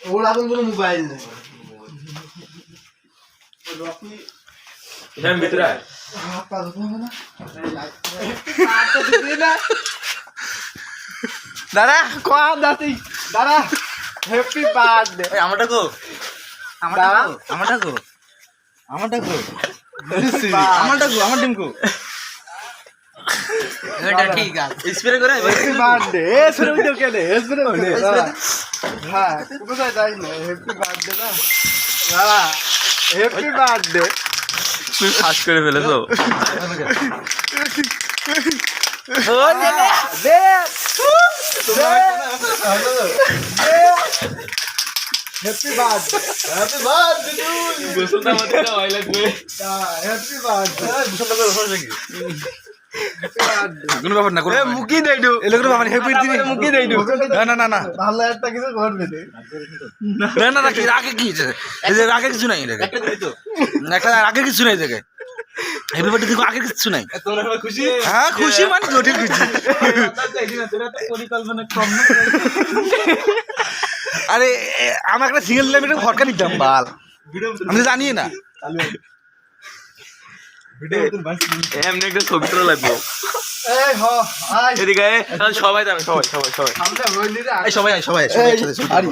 ওর এখন কোনো মোবাইল নেই ভিতরে দাদা কোয়া দাদি দাদা হ্যাপি বার্থডে আমারটা গো আমারটা গো আমার ডিম গো এটা ঠিক আছে স্প্রে করে হ্যাপি বার্থডে স্প্রে ভিডিও কেন স্প্রে হ্যাঁ কোথায় যাই না হ্যাপি বার্থডে না দাদা হ্যাপি বার্থডে তুই ফাঁস করে ফেলেছো হ্যাপি বার্থডে হ্যাপি বার্থডে গোসলটা আমাদের হয় লাগবে হ্যাপি বার্থডে কোনো ব্যাপার না কোনো মুকি দেইডু এগুলো ব্যাপার হ্যাপি দিন মুকি দেইডু না ভালো একটা কিছু করবে দে না রাখি আগে কি এই যে আগে কিছু নাই রে একটা আগে কিছু নাই দেখে হ্যাপি বার্থডে দেখো আগে কিছু নাই তোমরা খুশি হ্যাঁ খুশি মানে জটিল খুশি পরিকল্পনা কম না আরে আমার একটা সিঙ্গেল লিমিটেড ভরকা নিতাম বাল আমি তো জানি না এমনি একটা ছবি তোলা লাগবে এই হ আই এদিকে সবাই যাবে সবাই আমরা হইলি রে সবাই একসাথে আরে